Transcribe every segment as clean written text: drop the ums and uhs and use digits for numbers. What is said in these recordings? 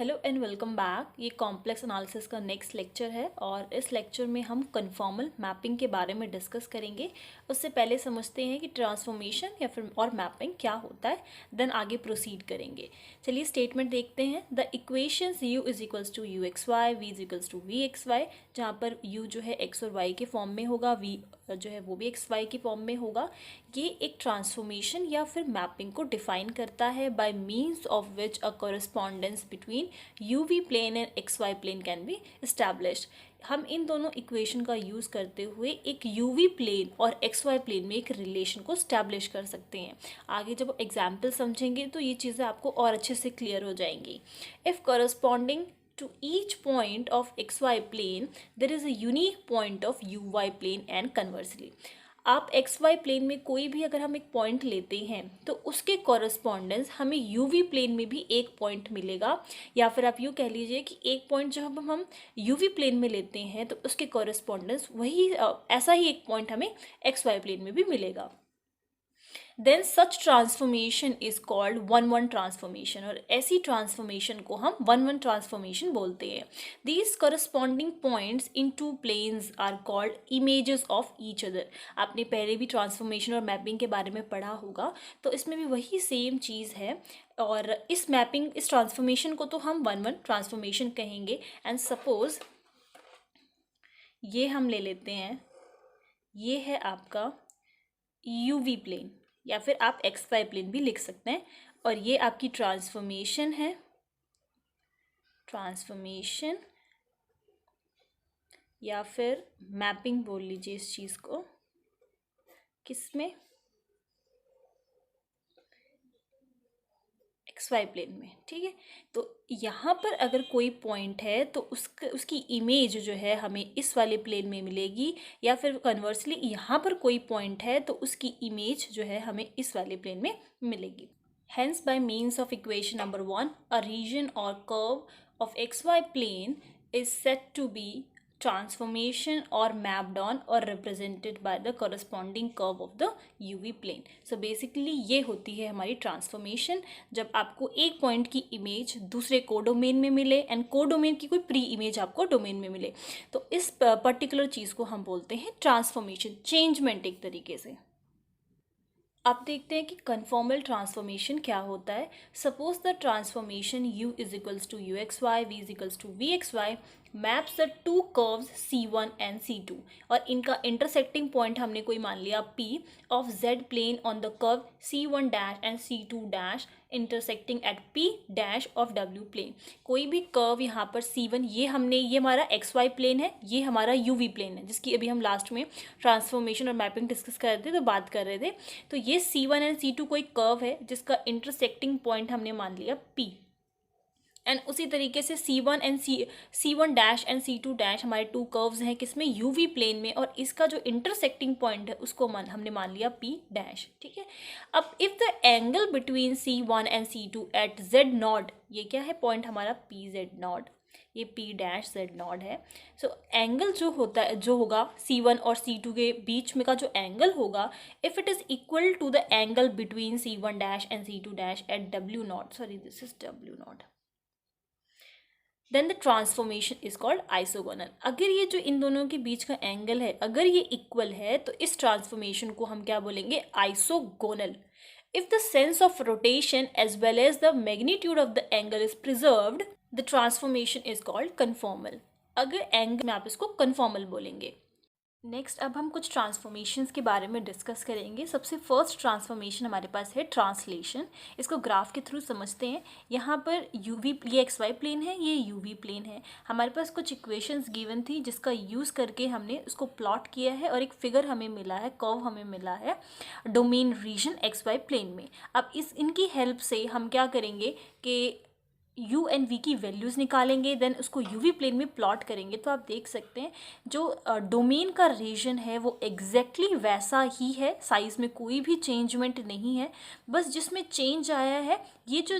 Hello and welcome back. ये complex analysis का next lecture है और इस लेक्चर में हम कन्फॉर्मल मैपिंग के बारे में डिस्कस करेंगे। उससे पहले समझते हैं कि ट्रांसफॉर्मेशन या फिर और मैपिंग क्या होता है, देन आगे प्रोसीड करेंगे। चलिए स्टेटमेंट देखते हैं। The equations u is equals to u x y, v is equals to v x y, जहाँ पर u जो है x और y के फॉर्म में होगा, v जो है वो भी एक्स वाई की फॉर्म में होगा। ये एक ट्रांसफॉर्मेशन या फिर मैपिंग को डिफाइन करता है by means of which a correspondence between UV plane and x y plane can be established. हम इन दोनों इक्वेशन का यूज़ करते हुए एक यूवी प्लेन और एक्स वाई प्लेन में एक रिलेशन को स्टैब्लिश कर सकते हैं। आगे जब एग्जाम्पल समझेंगे तो ये चीज़ें आपको और अच्छे से क्लियर हो जाएंगी। If corresponding to each point of xy plane there is a unique point of uy plane and conversely। आप एक्स वाई प्लेन में कोई भी अगर हम एक पॉइंट लेते हैं तो उसके कॉरस्पॉन्डेंस हमें यूवी प्लेन में भी एक पॉइंट मिलेगा, या फिर आप यूँ कह लीजिए कि एक पॉइंट जब हम यूवी प्लेन में लेते हैं तो उसके कॉरस्पॉन्डेंस वही ऐसा ही एक पॉइंट हमें एक्स वाई प्लेन में भी मिलेगा। Then such transformation is called one one transformation, और ऐसी ट्रांसफॉर्मेशन को हम वन वन ट्रांसफॉर्मेशन बोलते हैं। These corresponding points in two planes are called images of each other. आपने पहले भी ट्रांसफॉर्मेशन और मैपिंग के बारे में पढ़ा होगा, तो इसमें भी वही सेम चीज़ है। और इस मैपिंग इस ट्रांसफॉर्मेशन को तो हम वन वन ट्रांसफॉर्मेशन कहेंगे। एंड सपोज ये हम ले लेते हैं, ये है आपका यूवी प्लेन, या फिर आप एक्स वाई प्लेन भी लिख सकते हैं, और ये आपकी ट्रांसफॉर्मेशन है। ट्रांसफॉर्मेशन या फिर मैपिंग बोल लीजिए इस चीज़ को, किसमें? एक्स वाई प्लेन में। ठीक है, तो यहाँ पर अगर कोई पॉइंट है तो उसकी इमेज जो है हमें इस वाले प्लेन में मिलेगी, या फिर कन्वर्सली यहाँ पर कोई पॉइंट है तो उसकी इमेज जो है हमें इस वाले प्लेन में मिलेगी। Hence, by means of equation number 1, a region or curve of xy plane is said to be transformation or mapped on or represented by the corresponding curve of the UV plane. So basically ये होती है हमारी transformation, जब आपको एक point की image दूसरे codomain में मिले एंड कोडोमेन की कोई प्री इमेज आपको डोमेन में मिले, तो इस पर्टिकुलर चीज़ को हम बोलते हैं ट्रांसफॉर्मेशन, चेंजमेंट एक तरीके से। अब देखते हैं कि कन्फॉर्मल ट्रांसफॉर्मेशन क्या होता है। Suppose the transformation u is equals to u x y, v is equals to v x y maps the two curves C1 and C2, और इनका इंटरसेक्टिंग पॉइंट हमने कोई मान लिया P of Z plane on the curve C1 dash and C2 dash intersecting at P dash of W plane. कोई भी curve यहाँ पर C1, ये हमारा XY प्लेन है, ये हमारा UV प्लेन है, जिसकी अभी हम लास्ट में ट्रांसफॉर्मेशन और मैपिंग डिस्कस कर रहे थे तो बात कर रहे थे। तो ये C1 एंड C2 कोई कर्व है जिसका इंटरसेक्टिंग पॉइंट हमने मान लिया P, एंड उसी तरीके से C1 dash and C2 dash हमारे टू कर्व्स हैं किसमें? यूवी प्लेन में, और इसका जो इंटरसेक्टिंग पॉइंट है उसको हमने मान लिया P डैश। ठीक है, अब if the angle between C1 and C2 at Z not, ये क्या है पॉइंट हमारा PZ नॉट, ये P डैश Z नॉट है। सो एंगल जो होता है, जो होगा C1 और C2 के बीच में का जो एंगल होगा, if it is equal to the angle between C1 dash and C2 dash at W not, sorry this is W not, then the transformation is called isogonal. अगर ये जो इन दोनों के बीच का एंगल है, अगर ये इक्वल है, तो इस ट्रांसफॉर्मेशन को हम क्या बोलेंगे? Isogonal. If the sense of rotation as well as the magnitude of the angle is preserved, the transformation is called conformal. अगर एंगल में आप इसको कन्फॉर्मल बोलेंगे। नेक्स्ट अब हम कुछ ट्रांसफॉर्मेशंस के बारे में डिस्कस करेंगे। सबसे फर्स्ट ट्रांसफॉर्मेशन हमारे पास है ट्रांसलेशन। इसको ग्राफ के थ्रू समझते हैं। यहाँ पर यूवी, ये एक्स वाई प्लेन है, ये यूवी प्लेन है। हमारे पास कुछ इक्वेशंस गिवन थी जिसका यूज़ करके हमने उसको प्लॉट किया है, और एक फिगर हमें मिला है, कर्व हमें मिला है domain region x y plane में। अब इनकी हेल्प से हम क्या करेंगे कि u एंड v की वैल्यूज़ निकालेंगे, देन उसको यूवी प्लेन में प्लॉट करेंगे। तो आप देख सकते हैं जो डोमेन का रीजन है वो एग्जैक्टली वैसा ही है, साइज़ में कोई भी चेंजमेंट नहीं है। बस जिसमें चेंज आया है, ये जो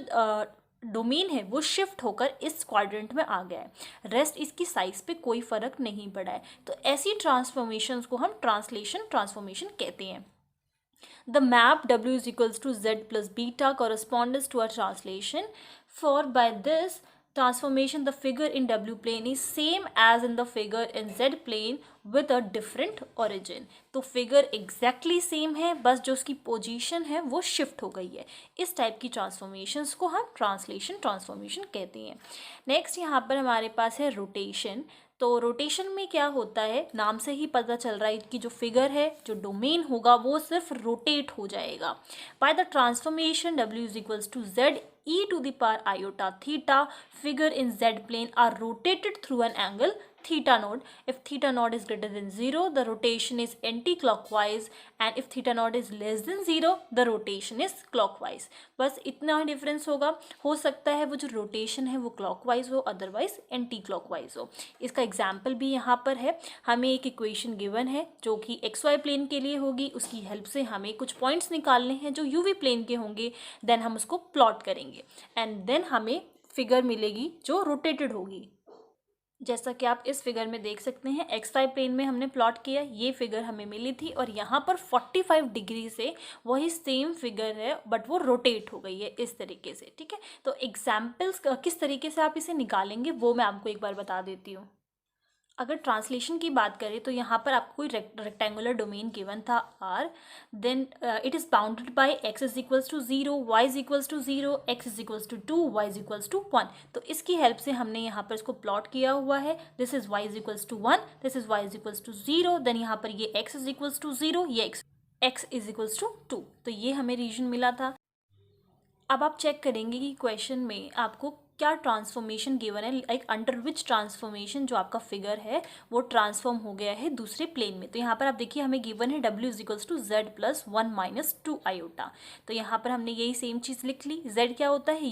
डोमेन है वो शिफ्ट होकर इस क्वाड्रेंट में आ गया है, रेस्ट इसकी साइज़ पे कोई फ़र्क नहीं पड़ा है। तो ऐसी ट्रांसफॉर्मेशंस को हम ट्रांसलेशन ट्रांसफॉर्मेशन कहते हैं। The map W is equals to Z plus beta corresponds to a translation, for by this transformation the figure in W plane is same as in the figure in Z plane with a different origin। तो figure exactly same है, बस जो उसकी position है वो shift हो गई है। इस टाइप की ट्रांसफॉर्मेशंस को हम ट्रांसलेशन ट्रांसफॉर्मेशन कहते हैं। नेक्स्ट यहाँ पर हमारे पास है रोटेशन। तो रोटेशन में क्या होता है, नाम से ही पता चल रहा है कि जो फिगर है, जो डोमेन होगा वो सिर्फ रोटेट हो जाएगा। By the transformation W is equals to z e to the power iota theta, figure in Z plane are rotated through an angle theta naught. If theta naught is greater than 0, the rotation is anti-clockwise, and if theta naught is less than 0, the rotation is clockwise। बस इतना difference होगा। हो सकता है वो जो rotation है वो क्लॉकवाइज हो, अदरवाइज एंटी क्लॉकवाइज हो। इसका एग्जाम्पल भी यहाँ पर है। हमें एक इक्वेशन गिवन है जो कि XY प्लेन के लिए होगी, उसकी हेल्प से हमें कुछ पॉइंट्स निकालने हैं जो UV प्लेन के होंगे, देन हम उसको प्लॉट करेंगे एंड देन हमें फिगर मिलेगी जो रोटेटेड होगी। जैसा कि आप इस फिगर में देख सकते हैं, XY प्लेन में हमने प्लॉट किया, ये फिगर हमें मिली थी और यहाँ पर 45 डिग्री से वही सेम फिगर है बट वो रोटेट हो गई है इस तरीके से। ठीक है, तो एग्जाम्पल्स किस तरीके से आप इसे निकालेंगे वो मैं आपको एक बार बता देती हूँ। अगर ट्रांसलेशन की बात करें तो यहाँ पर आपको कोई रेक्टेंगुलर डोमेन गिवन था R, then it is bounded by x is equals to 0, y is equals to 0, x is equals to 2, y is equals to 1। तो इसकी हेल्प से हमने यहाँ पर इसको प्लॉट किया हुआ है। This is y is equals to 1, this is y is equals to 0, then यहाँ पर ये x इज इक्वल्स टू 0, ये x इज इक्वल्स टू 2। तो ये हमें रीजन मिला था। अब आप चेक करेंगे कि क्वेश्चन में आपको क्या ट्रांसफॉर्मेशन गिवन है, लाइक अंडर विच ट्रांसफॉर्मेशन जो आपका फिगर है वो ट्रांसफॉर्म हो गया है दूसरे प्लेन में। तो यहाँ पर आप देखिए हमें गिवन है W is equals to Z plus 1 minus 2 iota. तो यहाँ पर हमने यही सेम चीज़ लिख ली। Z क्या होता है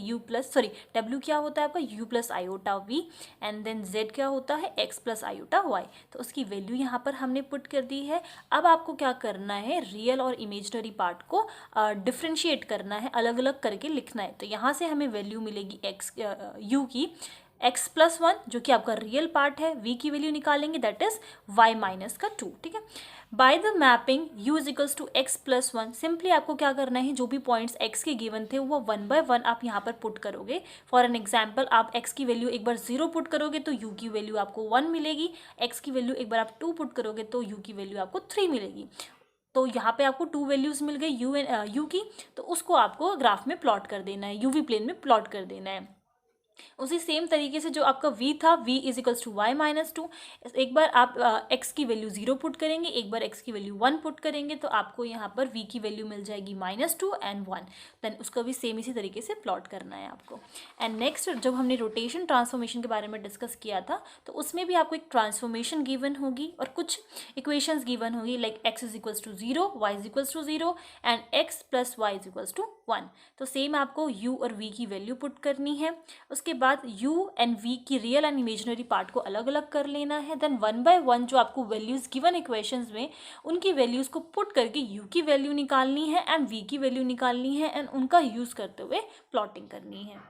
W क्या होता है आपका U plus iota V, and then Z क्या होता है X प्लस आयोटा Y। तो उसकी वैल्यू यहाँ पर हमने पुट कर दी है। अब आपको क्या करना है, रियल और इमेजिनरी पार्ट को डिफ्रेंशिएट करना है, अलग अलग करके लिखना है। तो यहाँ से हमें वैल्यू मिलेगी U की x प्लस 1 जो कि आपका रियल पार्ट है, v की वैल्यू निकालेंगे दैट इज y माइनस का 2। ठीक है, by the mapping u is equals to x plus 1, simply आपको क्या करना है, जो भी पॉइंट्स x के गिवन थे वो 1 बाय 1 आप यहाँ पर पुट करोगे। फॉर एन एग्जाम्पल, आप x की वैल्यू एक बार 0 पुट करोगे तो u की वैल्यू आपको 1 मिलेगी, x की वैल्यू एक बार आप 2 पुट करोगे तो u की वैल्यू आपको 3 मिलेगी। तो यहाँ पे आपको 2 वैल्यूज मिल गई u की, तो उसको आपको ग्राफ में प्लॉट कर देना है, UV प्लेन में प्लॉट कर देना है। उसी सेम तरीके से जो आपका v था, v is equals to y minus 2, एक बार आप x की वैल्यू 0 पुट करेंगे, एक बार x की वैल्यू 1 पुट करेंगे, तो आपको यहाँ पर v की वैल्यू मिल जाएगी -2 एंड 1। देन उसका भी सेम इसी तरीके से प्लॉट करना है आपको। एंड नेक्स्ट, जब हमने रोटेशन ट्रांसफॉर्मेशन के बारे में डिस्कस किया था तो उसमें भी आपको एक ट्रांसफॉर्मेशन गिवन होगी और कुछ इक्वेशंस गिवन होगी, like x is equals to 0, y is equals to 0 and x plus y is equals to 1। तो सेम आपको u और v की वैल्यू पुट करनी है। उसके बाद u एंड v की रियल एंड इमेजिनरी पार्ट को अलग अलग कर लेना है। देन 1 बाय 1 जो आपको वैल्यूज गिवन इक्वेशंस में, उनकी वैल्यूज को पुट करके u की वैल्यू निकालनी है एंड v की वैल्यू निकालनी है एंड उनका यूज करते हुए प्लॉटिंग करनी है।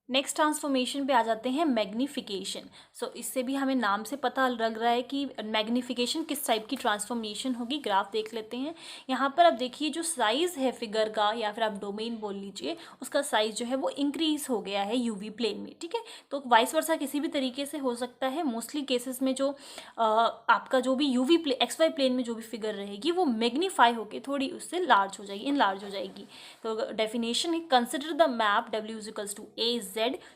नेक्स्ट ट्रांसफॉर्मेशन पे आ जाते हैं मैग्निफिकेशन। सो इससे भी हमें नाम से पता लग रहा है कि मैग्निफिकेशन किस टाइप की ट्रांसफॉर्मेशन होगी। ग्राफ देख लेते हैं। यहाँ पर आप देखिए जो साइज़ है फिगर का, या फिर आप डोमेन बोल लीजिए, उसका साइज़ जो है वो इंक्रीज हो गया है यूवी प्लेन में। ठीक है, तो वाइस वर्सा किसी भी तरीके से हो सकता है। मोस्टली केसेस में जो आपका जो भी यूवी XY प्लेन में जो भी फिगर रहेगी वो मैग्नीफाई होकर थोड़ी उससे लार्ज हो जाएगी, इनलार्ज हो जाएगी। तो डेफिनेशन है, consider the map W is equals to AZ,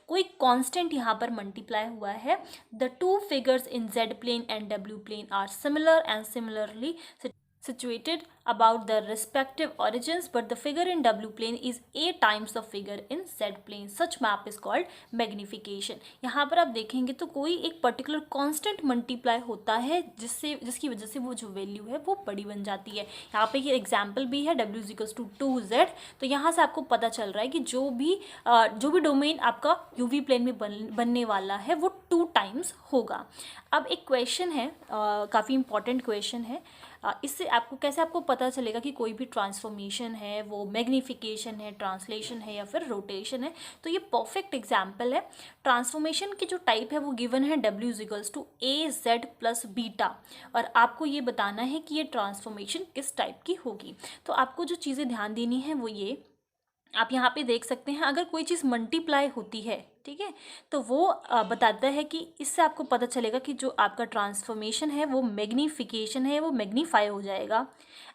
कोई कांस्टेंट यहाँ पर मल्टीप्लाई हुआ है। The two figures in Z plane and W plane are similar and similarly situated about the respective origins, but the figure in W plane is 8 times the figure in Z plane. Such map is called magnification. यहाँ पर आप देखेंगे तो कोई एक particular constant multiply होता है जिसकी वजह से वो जो वैल्यू है वो बड़ी बन जाती है। यहाँ पे ये एग्जाम्पल भी है W is equals to 2Z। तो यहाँ से आपको पता चल रहा है कि जो भी डोमेन आपका UV प्लेन में बनने वाला है वो 2 टाइम्स होगा। अब एक क्वेश्चन है, काफ़ी इंपॉर्टेंट क्वेश्चन है। इससे आपको पता चलेगा कि कोई भी ट्रांसफॉर्मेशन है वो मैग्निफिकेशन है, ट्रांसलेशन है या फिर रोटेशन है। तो ये परफेक्ट एग्जाम्पल है। ट्रांसफॉर्मेशन की जो टाइप है वो गिवन है W is equals to AZ plus beta, और आपको ये बताना है कि ये ट्रांसफॉर्मेशन किस टाइप की होगी। तो आपको जो चीज़ें ध्यान देनी है वो ये, आप यहाँ पे देख सकते हैं, अगर कोई चीज़ मल्टीप्लाई होती है ठीक है। तो वो बताता है कि इससे आपको पता चलेगा कि जो आपका ट्रांसफॉर्मेशन है वो मैग्नीफिकेशन है, वो मैग्नीफाई हो जाएगा।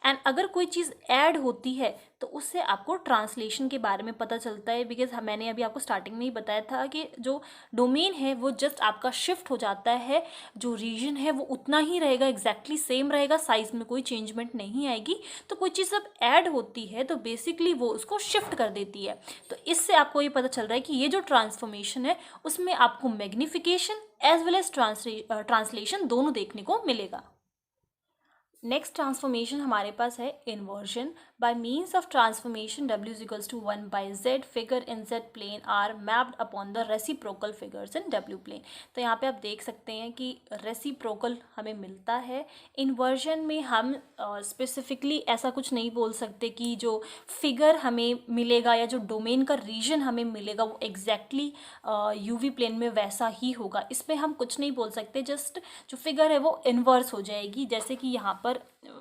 एंड अगर कोई चीज़ ऐड होती है तो उससे आपको ट्रांसलेशन के बारे में पता चलता है, बिकॉज मैंने अभी आपको स्टार्टिंग में ही बताया था कि जो डोमेन है वो जस्ट आपका शिफ्ट हो जाता है, जो रीजन है वो उतना ही रहेगा, एग्जैक्टली सेम रहेगा, साइज में कोई चेंजमेंट नहीं आएगी। तो कोई चीज़ जब ऐड होती है तो बेसिकली वो उसको शिफ्ट कर देती है। तो इससे आपको ये पता चल रहा है कि ये जो ट्रांसफॉर्मेशन है उसमें आपको magnification as well as translation दोनों देखने को मिलेगा। नेक्स्ट ट्रांसफॉर्मेशन हमारे पास है inversion. By means of transformation W is equals to 1/z figure in z plane are mapped upon the reciprocal figures in W plane. तो यहाँ पे आप देख सकते हैं कि रेसिप्रोकल हमें मिलता है। इन्वर्जन में हम स्पेसिफिकली ऐसा कुछ नहीं बोल सकते कि जो फिगर हमें मिलेगा या जो डोमेन का रीजन हमें मिलेगा वो एग्जैक्टली UV प्लेन में वैसा ही होगा, इसमें हम कुछ नहीं बोल सकते। जस्ट जो फिगर है वो इन्वर्स हो जाएगी, जैसे कि यहाँ पर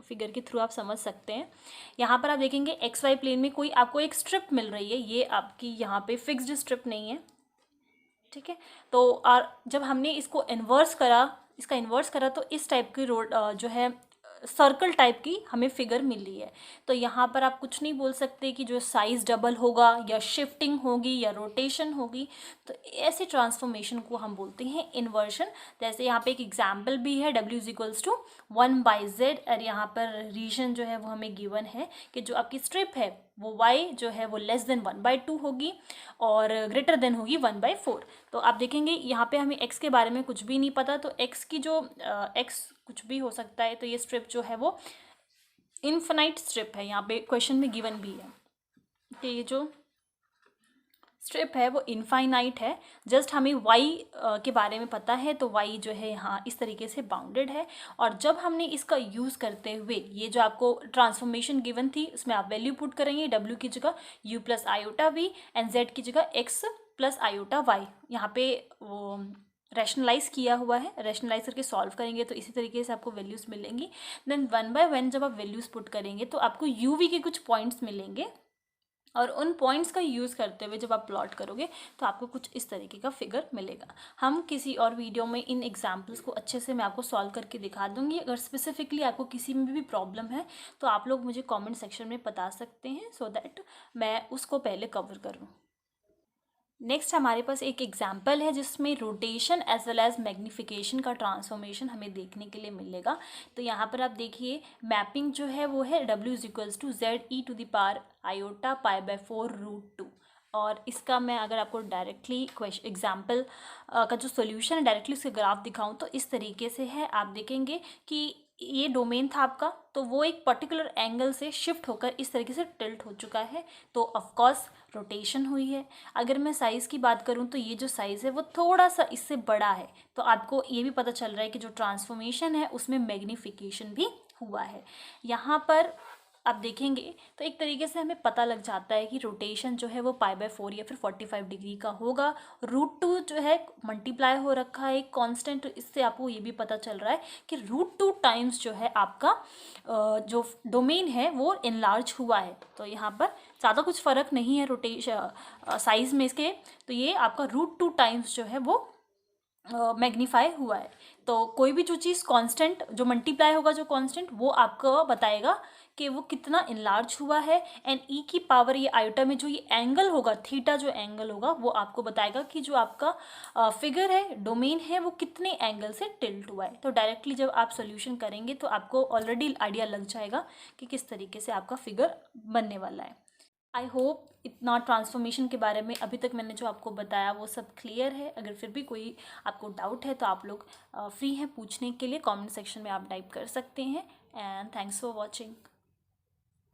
फिगर के थ्रू आप समझ सकते हैं। यहाँ पर आप देखेंगे XY प्लेन में कोई आपको एक स्ट्रिप मिल रही है, ये आपकी यहाँ पे फिक्स्ड स्ट्रिप नहीं है, ठीक है। तो और जब हमने इसको इसका इन्वर्स करा तो इस टाइप की रोड जो है सर्कल टाइप की हमें फिगर मिली है। तो यहाँ पर आप कुछ नहीं बोल सकते कि जो साइज डबल होगा या शिफ्टिंग होगी या रोटेशन होगी। तो ऐसे ट्रांसफॉर्मेशन को हम बोलते हैं इन्वर्शन। जैसे यहाँ पे एक एग्जाम्पल भी है, W is equals to 1/z, और यहाँ पर रीजन जो है वो हमें गिवन है कि जो आपकी स्ट्रिप है वो y जो है वो लेस देन 1/2 होगी और ग्रेटर देन होगी 1/4। तो आप देखेंगे यहाँ पे हमें x के बारे में कुछ भी नहीं पता, तो x की जो x कुछ भी हो सकता है। तो ये स्ट्रिप जो है वो इनफिनाइट स्ट्रिप है, यहाँ पे क्वेश्चन में गिवन भी है कि ये जो स्ट्रिप है वो इनफाइनाइट है। जस्ट हमें y के बारे में पता है, तो y जो है यहाँ इस तरीके से बाउंडेड है। और जब हमने इसका यूज़ करते हुए ये जो आपको ट्रांसफॉर्मेशन गिवन थी उसमें आप वैल्यू पुट करेंगे, w की जगह u plus iota v and z की जगह x प्लस आयोटा y। यहाँ पे वो रैशनलाइज किया हुआ है, रैशनलाइज करके सॉल्व करेंगे तो इसी तरीके से आपको वैल्यूज़ मिलेंगी। देन 1/1 जब आप वैल्यूज़ पुट करेंगे तो आपको u v के कुछ पॉइंट्स मिलेंगे, और उन पॉइंट्स का यूज़ करते हुए जब आप प्लॉट करोगे तो आपको कुछ इस तरीके का फिगर मिलेगा। हम किसी और वीडियो में इन एग्जाम्पल्स को अच्छे से मैं आपको सॉल्व करके दिखा दूंगी। अगर स्पेसिफिकली आपको किसी में भी प्रॉब्लम है तो आप लोग मुझे कमेंट सेक्शन में बता सकते हैं, सो दैट मैं उसको पहले कवर करूँ। नेक्स्ट हमारे पास एक एग्जाम्पल है जिसमें rotation as well as magnification का ट्रांसफॉर्मेशन हमें देखने के लिए मिलेगा। तो यहाँ पर आप देखिए मैपिंग जो है वो है W is equals to ZE⁴ iota π/4√2। और इसका मैं अगर आपको डायरेक्टली एग्जाम्पल का जो सोल्यूशन है डायरेक्टली उसके ग्राफ दिखाऊं तो इस तरीके से है। आप देखेंगे कि ये डोमेन था आपका, तो वो एक पर्टिकुलर एंगल से शिफ्ट होकर इस तरीके से टिल्ट हो चुका है, तो ऑफकोर्स रोटेशन हुई है। अगर मैं साइज़ की बात करूं तो ये जो साइज़ है वो थोड़ा सा इससे बड़ा है, तो आपको ये भी पता चल रहा है कि जो ट्रांसफॉर्मेशन है उसमें मैग्निफिकेशन भी हुआ है। यहाँ पर आप देखेंगे तो एक तरीके से हमें पता लग जाता है कि रोटेशन जो है वो π/4 या फिर 45 डिग्री का होगा। √2 जो है मल्टीप्लाई हो रखा है एक कांस्टेंट, इससे आपको ये भी पता चल रहा है कि √2 टाइम्स जो है आपका जो डोमेन है वो इनलार्ज हुआ है। तो यहाँ पर ज़्यादा कुछ फ़र्क नहीं है रोटेशन साइज़ में इसके, तो ये आपका √2 टाइम्स जो है वो मैग्नीफाई हुआ है। तो कोई भी जो चीज़ कांस्टेंट जो मल्टीप्लाई होगा जो कांस्टेंट वो आपको बताएगा कि वो कितना इनलार्ज हुआ है। एंड ई की पावर ये आयोटा में जो ये एंगल होगा थीटा जो एंगल होगा वो आपको बताएगा कि जो आपका फिगर है डोमेन है वो कितने एंगल से टिल्ट हुआ है। तो डायरेक्टली जब आप सोल्यूशन करेंगे तो आपको ऑलरेडी आइडिया लग जाएगा कि किस तरीके से आपका फिगर बनने वाला है। आई होप इतना ट्रांसफॉर्मेशन के बारे में अभी तक मैंने जो आपको बताया वो सब क्लियर है। अगर फिर भी कोई आपको डाउट है तो आप लोग फ्री हैं पूछने के लिए, कमेंट सेक्शन में आप टाइप कर सकते हैं। And thanks for watching.